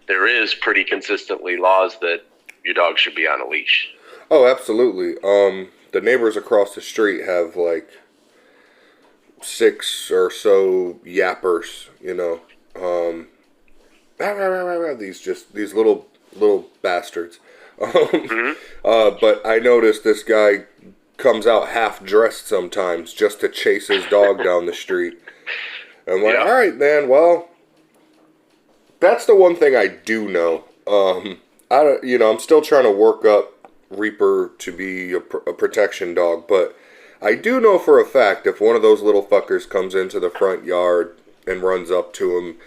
there is pretty consistently laws that your dog should be on a leash. Oh, absolutely. The neighbors across the street have like 6 or so yappers, these little bastards. But I noticed this guy comes out half dressed sometimes just to chase his dog down the street. And I'm like, all right, man, well, that's the one thing I do know. I'm still trying to work up Reaper to be a protection dog, but I do know for a fact if one of those little fuckers comes into the front yard and runs up to him,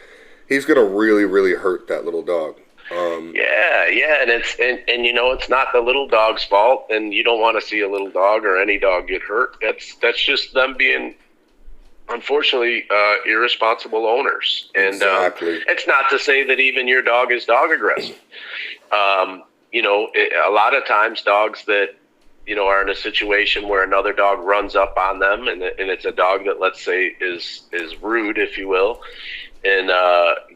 he's gonna really, really hurt that little dog. Yeah, and it's not the little dog's fault, and you don't want to see a little dog or any dog get hurt. That's just them being, unfortunately, irresponsible owners. And Exactly. it's not to say that even your dog is dog aggressive. A lot of times dogs that are in a situation where another dog runs up on them, and it's a dog that, let's say, is rude, if you will, and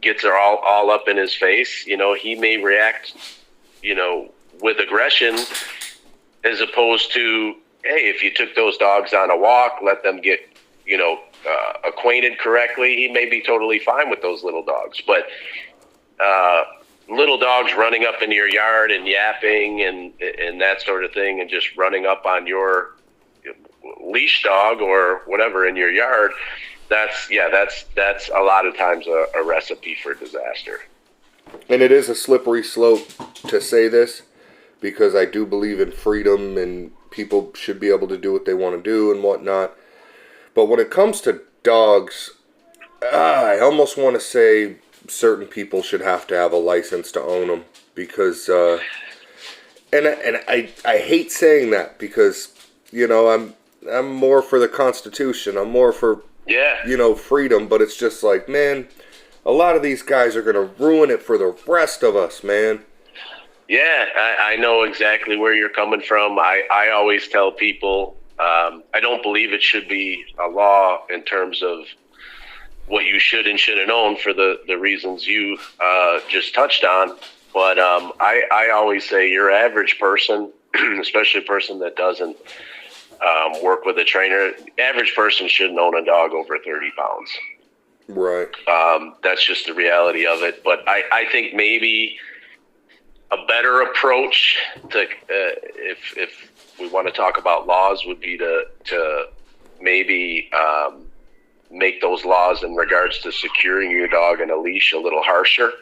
gets her all up in his face. He may react, with aggression, as opposed to, hey, if you took those dogs on a walk, let them get, acquainted correctly, he may be totally fine with those little dogs. But little dogs running up into your yard and yapping and that sort of thing, and just running up on your leash dog or whatever in your yard, that's a lot of times a recipe for disaster. And it is a slippery slope to say this, because I do believe in freedom and people should be able to do what they want to do and whatnot. But when it comes to dogs, I almost want to say certain people should have to have a license to own them, because and I hate saying that, because I'm more for the Constitution. I'm more for freedom, but it's just like, man, a lot of these guys are gonna ruin it for the rest of us, man. Yeah, I know exactly where you're coming from. I always tell people, I don't believe it should be a law in terms of what you should and shouldn't own for the reasons you just touched on. But I always say your average person, especially a person that doesn't work with a trainer, average person shouldn't own a dog over 30 pounds. Right. That's just the reality of it. But I think maybe a better approach to, if we want to talk about laws, would be to maybe make those laws in regards to securing your dog in a leash a little harsher.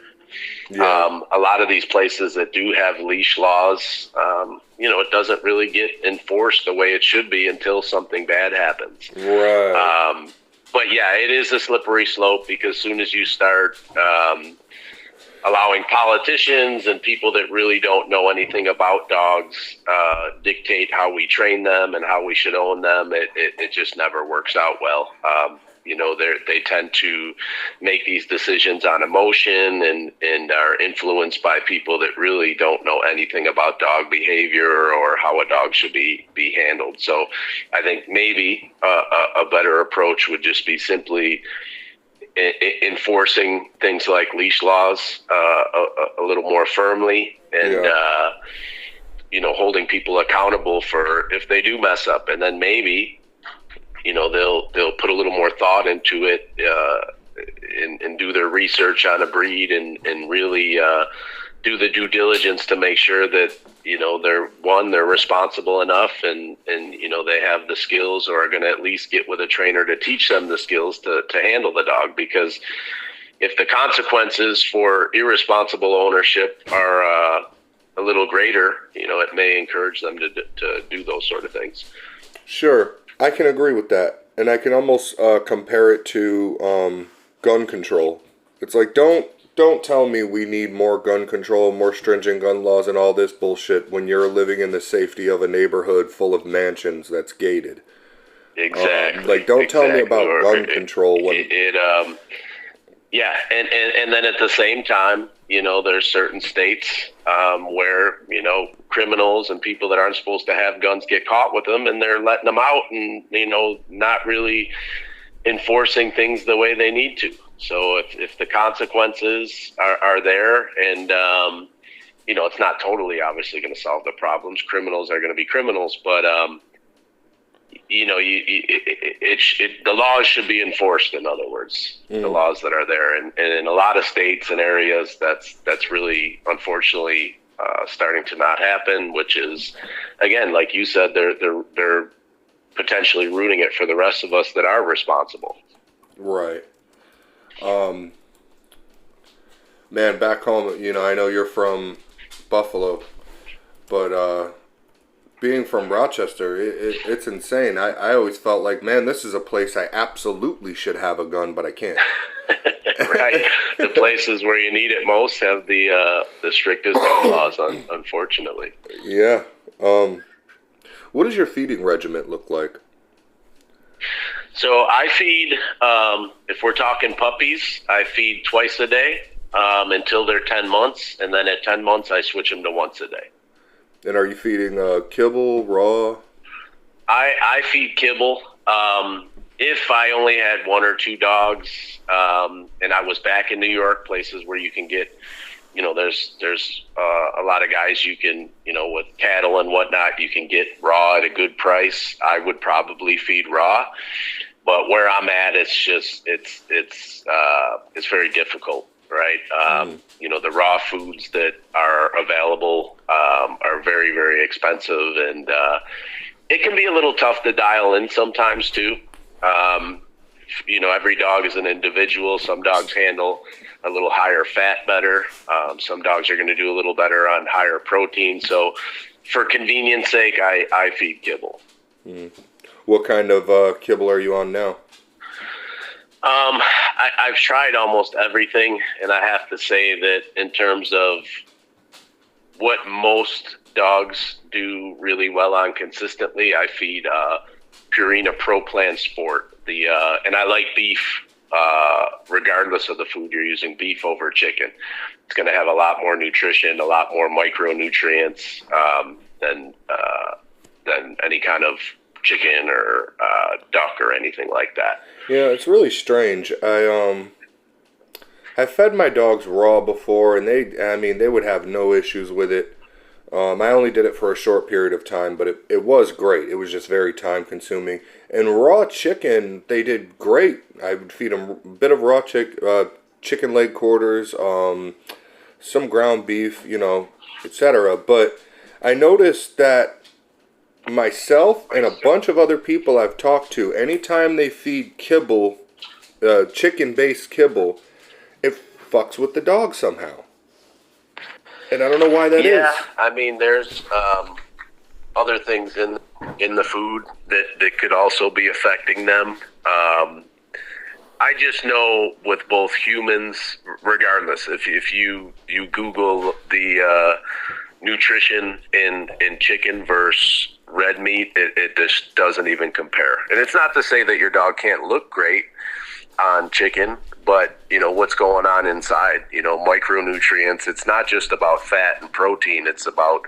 Yeah. A lot of these places that do have leash laws, it doesn't really get enforced the way it should be until something bad happens. Right. But yeah, it is a slippery slope, because as soon as you start allowing politicians and people that really don't know anything about dogs dictate how we train them and how we should own them, it just never works out well. They tend to make these decisions on emotion and are influenced by people that really don't know anything about dog behavior or how a dog should be handled. So I think maybe a better approach would just be simply enforcing things like leash laws a little more firmly, and holding people accountable for if they do mess up, and then maybe they'll put a little more thought into it and do their research on a breed and really do the due diligence to make sure that they're responsible enough and they have the skills, or are going to at least get with a trainer to teach them the skills to handle the dog. Because if the consequences for irresponsible ownership are a little greater, it may encourage them to do those sort of things. Sure, I can agree with that, and I can almost compare it to gun control. It's like, don't tell me we need more gun control, more stringent gun laws, and all this bullshit when you're living in the safety of a neighborhood full of mansions that's gated. Exactly. Don't tell me about gun control when yeah, and then at the same time, there's certain states where criminals and people that aren't supposed to have guns get caught with them, and they're letting them out and not really enforcing things the way they need to. So if the consequences are there, and it's not totally obviously going to solve the problems. Criminals are going to be criminals, but the laws should be enforced. In other words, the laws that are there, and in a lot of states and areas, that's really unfortunately starting to not happen. Which is, again, like you said, they're potentially ruining it for the rest of us that are responsible. Right. Man, back home, I know you're from Buffalo, but being from Rochester, it's insane. I always felt like, man, this is a place I absolutely should have a gun, but I can't. Right. The places where you need it most have the strictest gun laws, unfortunately. Yeah. What does your feeding regimen look like? So I feed, if we're talking puppies, I feed twice a day until they're 10 months. And then at 10 months, I switch them to once a day. And are you feeding kibble, raw? I feed kibble. If I only had one or two dogs, and I was back in New York, places where you can get, there's a lot of guys you can, with cattle and whatnot, you can get raw at a good price. I would probably feed raw, but where I'm at, it's very difficult, right? The raw foods that are available are very, very expensive, and it can be a little tough to dial in sometimes too. Every dog is an individual. Some dogs handle a little higher fat better. Some dogs are going to do a little better on higher protein. So for convenience sake, I feed kibble. What kind of kibble are you on now? I've tried almost everything, and I have to say that in terms of what most dogs do really well on consistently, I feed Purina Pro Plan Sport. And I like beef, regardless of the food you're using, beef over chicken. It's going to have a lot more nutrition, a lot more micronutrients than any kind of chicken or duck or anything like that. Yeah, it's really strange. I fed my dogs raw before, and they would have no issues with it. I only did it for a short period of time, but it was great. It was just very time consuming. And raw chicken, they did great. I would feed them a bit of raw chicken leg quarters, some ground beef, etc. But I noticed that myself and a bunch of other people I've talked to, anytime they feed kibble, chicken-based kibble, it fucks with the dog somehow. And I don't know why that is. Yeah, I mean, there's other things in the food that could also be affecting them. I just know with both humans, regardless, if you Google the nutrition in chicken versus red meat, it just doesn't even compare. And it's not to say that your dog can't look great on chicken, but what's going on inside, micronutrients. It's not just about fat and protein. It's about,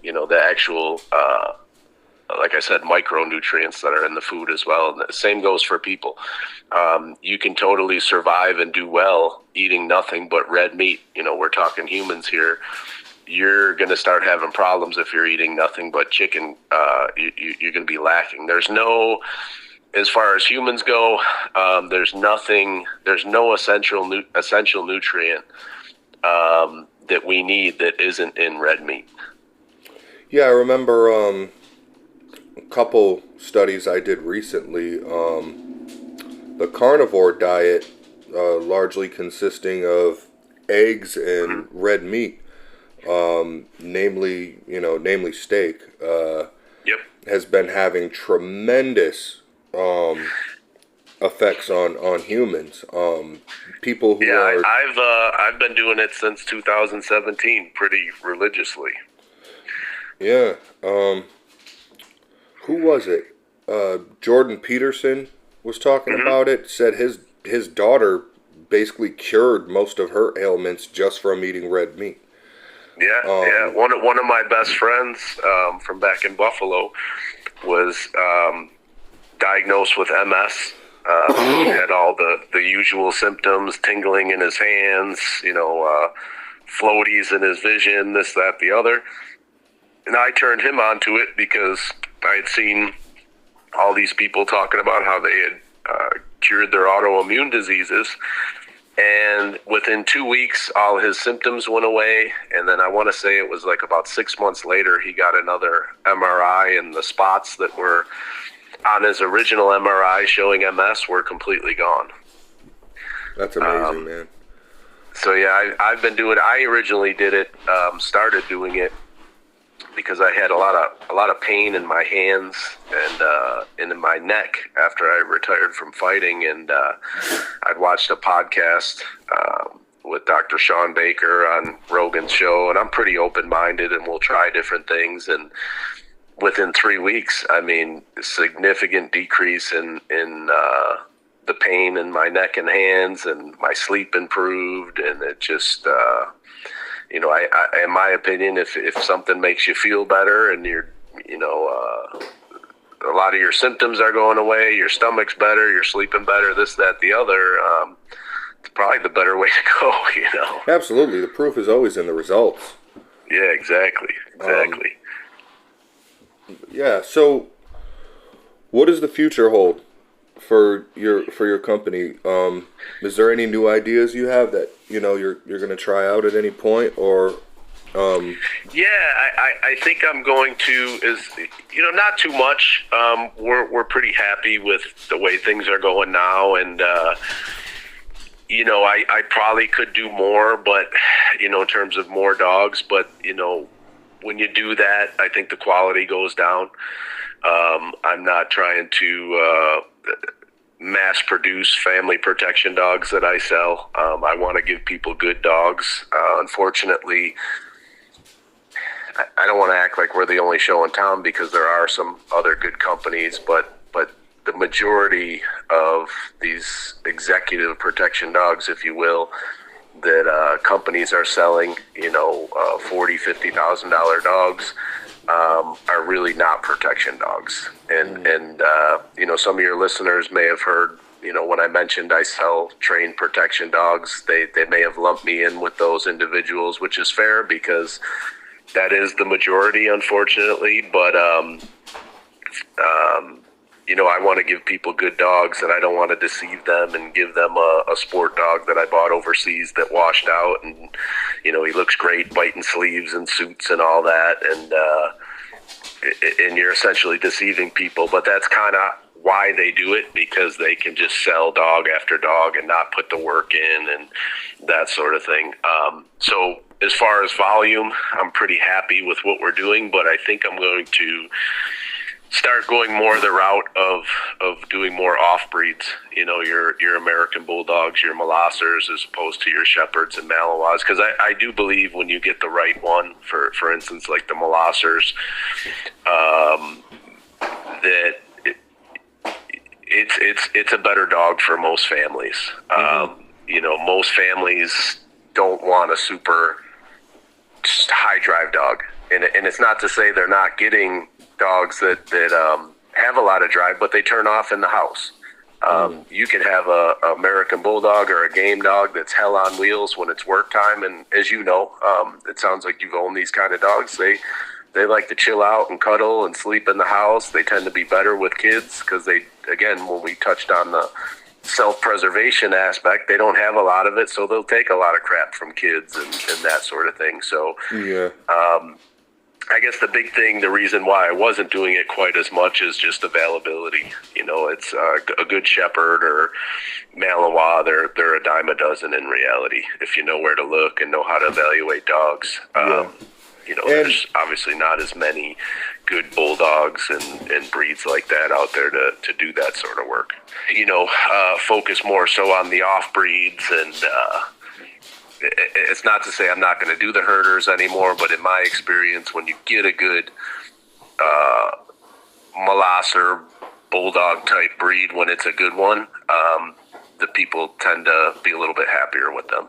the actual, like I said, micronutrients that are in the food as well. And the same goes for people. You can totally survive and do well eating nothing but red meat. We're talking humans here. You're going to start having problems if you're eating nothing but chicken. You're going to be lacking. There's no, as far as humans go, there's no essential nutrient that we need that isn't in red meat. Yeah, I remember a couple studies I did recently. The carnivore diet, largely consisting of eggs and red meat, namely steak, has been having tremendous effects on humans. People who are... I've been doing it since 2017 pretty religiously. Yeah. Who was it? Jordan Peterson was talking about it. Said his daughter basically cured most of her ailments just from eating red meat. Yeah. One of my best friends from back in Buffalo was diagnosed with MS. He had all the usual symptoms: tingling in his hands, floaties in his vision, this, that, the other. And I turned him onto it because I had seen all these people talking about how they had cured their autoimmune diseases. And within 2 weeks, all his symptoms went away. And then I want to say it was like about 6 months later, he got another MRI, and the spots that were on his original MRI showing MS were completely gone. That's amazing, man. So yeah, I've been doing. I originally did it, started doing it because I had a lot of pain in my hands and in my neck after I retired from fighting, and I'd watched a podcast with Dr. Sean Baker on Rogan's show, and I'm pretty open-minded, and we'll try different things. And within 3 weeks, I mean, significant decrease in the pain in my neck and hands, and my sleep improved, and it just. I, in my opinion, if something makes you feel better and you're, a lot of your symptoms are going away, your stomach's better, you're sleeping better, this, that, the other, it's probably the better way to go, Absolutely. The proof is always in the results. Yeah, exactly. Yeah. So what does the future hold for your company? Is there any new ideas you have that you're going to try out at any point, or I think I'm going to not too much. We're pretty happy with the way things are going now, and I probably could do more, but in terms of more dogs, but when you do that, I think the quality goes down. I'm not trying to mass produce family protection dogs that I sell. I want to give people good dogs. Unfortunately, I don't want to act like we're the only show in town, because there are some other good companies, but the majority of these executive protection dogs, if you will, that companies are selling, $40,000, $50,000 dogs, are really not protection dogs. And some of your listeners may have heard, when I mentioned I sell trained protection dogs, they may have lumped me in with those individuals, which is fair, because that is the majority, unfortunately. But I want to give people good dogs, and I don't want to deceive them and give them a sport dog that I bought overseas that washed out, and he looks great biting sleeves and suits and all that, and you're essentially deceiving people. But that's kind of why they do it, because they can just sell dog after dog and not put the work in and that sort of thing. So as far as volume, I'm pretty happy with what we're doing, but I think I'm going to start going more the route of doing more off breeds, your American Bulldogs, your Molossers, as opposed to your Shepherds and Malinois, because I do believe when you get the right one, for instance, like the Molossers, that it's a better dog for most families. Most families don't want a super high drive dog, and it's not to say they're not getting dogs that have a lot of drive, but they turn off in the house. You can have a American Bulldog or a game dog that's hell on wheels when it's work time, and as you know, it sounds like you've owned these kind of dogs. They like to chill out and cuddle and sleep in the house. They tend to be better with kids because when we touched on the self-preservation aspect, they don't have a lot of it, so they'll take a lot of crap from kids and that sort of thing. So yeah. I guess the big thing, the reason why I wasn't doing it quite as much, is just availability. It's a good Shepherd or Malinois, they're a dime a dozen in reality, if you know where to look and know how to evaluate dogs. There's obviously not as many good Bulldogs and breeds like that out there to do that sort of work. Focus more so on the off breeds, and it's not to say I'm not going to do the herders anymore, but in my experience, when you get a good molosser Bulldog type breed, when it's a good one, the people tend to be a little bit happier with them.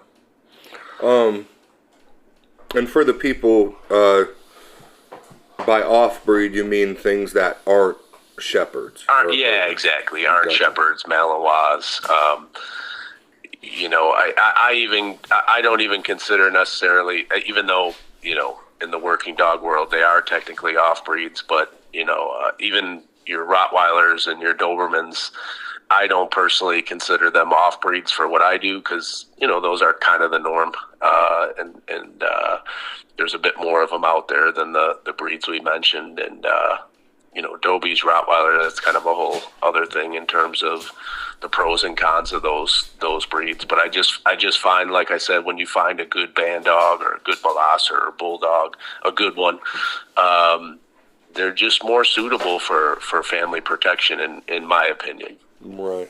And for the people, by off-breed, you mean things that aren't Shepherds? Yeah, exactly. Aren't Shepherds, Malinois. I don't even consider necessarily, even though, in the working dog world, they are technically off-breeds, but, even your Rottweilers and your Dobermans, I don't personally consider them off-breeds for what I do, because, those are kind of the norm. And there's a bit more of them out there than the breeds we mentioned. And, Dobie's Rottweiler, that's kind of a whole other thing in terms of the pros and cons of those breeds. But I just find, like I said, when you find a good band dog or a good molosser or bulldog, a good one, they're just more suitable for family protection, in my opinion. Right.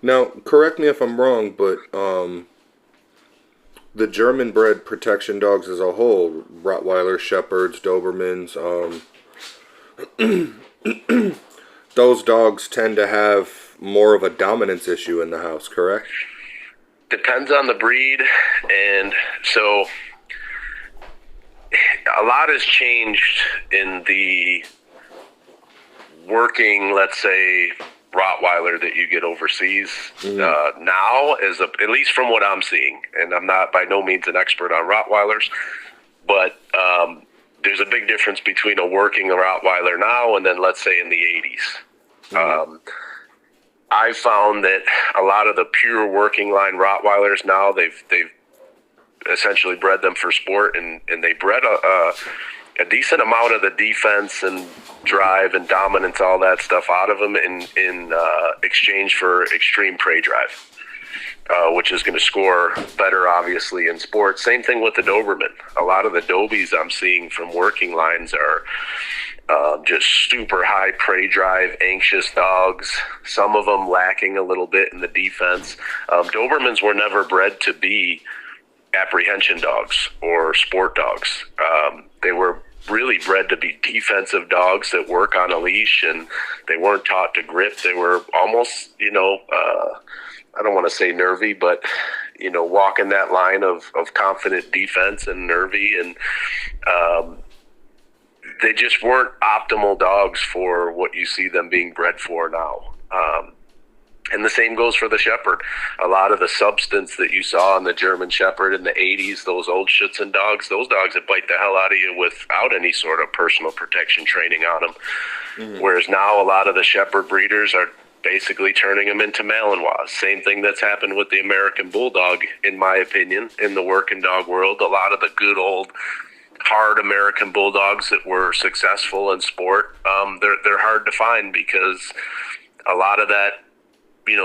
Now, correct me if I'm wrong, but the German bred protection dogs as a whole, Rottweilers, Shepherds, Dobermans, those dogs tend to have more of a dominance issue in the house, correct? Depends on the breed, and so a lot has changed in the working, let's say, Rottweiler that you get overseas now, at least from what I'm seeing, and I'm not by no means an expert on Rottweilers, but there's a big difference between a working Rottweiler now and then, let's say, in the 80s. I found that a lot of the pure working line Rottweilers now, they've essentially bred them for sport, and they bred a decent amount of the defense and drive and dominance, all that stuff, out of them in exchange for extreme prey drive, which is going to score better, obviously, in sports. Same thing with the Doberman. A lot of the Dobies I'm seeing from working lines are just super high prey drive, anxious dogs, some of them lacking a little bit in the defense. Dobermans were never bred to be apprehension dogs or sport dogs. They were really bred to be defensive dogs that work on a leash, and they weren't taught to grip. They were almost, I don't want to say nervy, but, walking that line of confident defense and nervy, and they just weren't optimal dogs for what you see them being bred for now. And the same goes for the Shepherd. A lot of the substance that you saw in the German Shepherd in the 80s, those old Schutzen dogs, those dogs that bite the hell out of you without any sort of personal protection training on them. Mm-hmm. Whereas now a lot of the Shepherd breeders are basically turning them into Malinois. Same thing that's happened with the American Bulldog, in my opinion, in the working dog world. A lot of the good old hard American Bulldogs that were successful in sport, they're hard to find, because a lot of that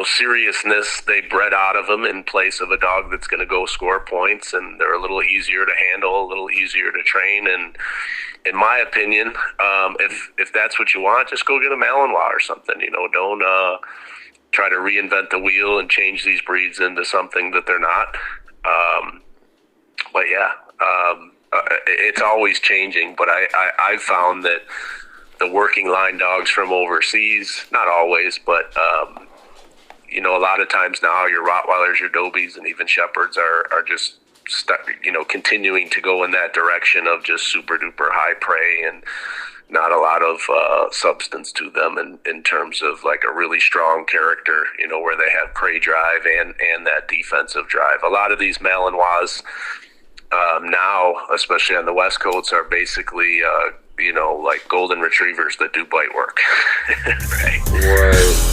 seriousness they bred out of them in place of a dog that's going to go score points, and they're a little easier to handle, a little easier to train. And in my opinion, if that's what you want, just go get a Malinois or something. Don't try to reinvent the wheel and change these breeds into something that they're not. But yeah, it's always changing. But I found that the working line dogs from overseas, not always, but a lot of times now your Rottweilers, your Dobies, and even Shepherds are just continuing to go in that direction of just super duper high prey and not a lot of substance to them in terms of like a really strong character, where they have prey drive and that defensive drive. A lot of these Malinois now, especially on the West Coast, are basically like golden retrievers that do bite work. Right.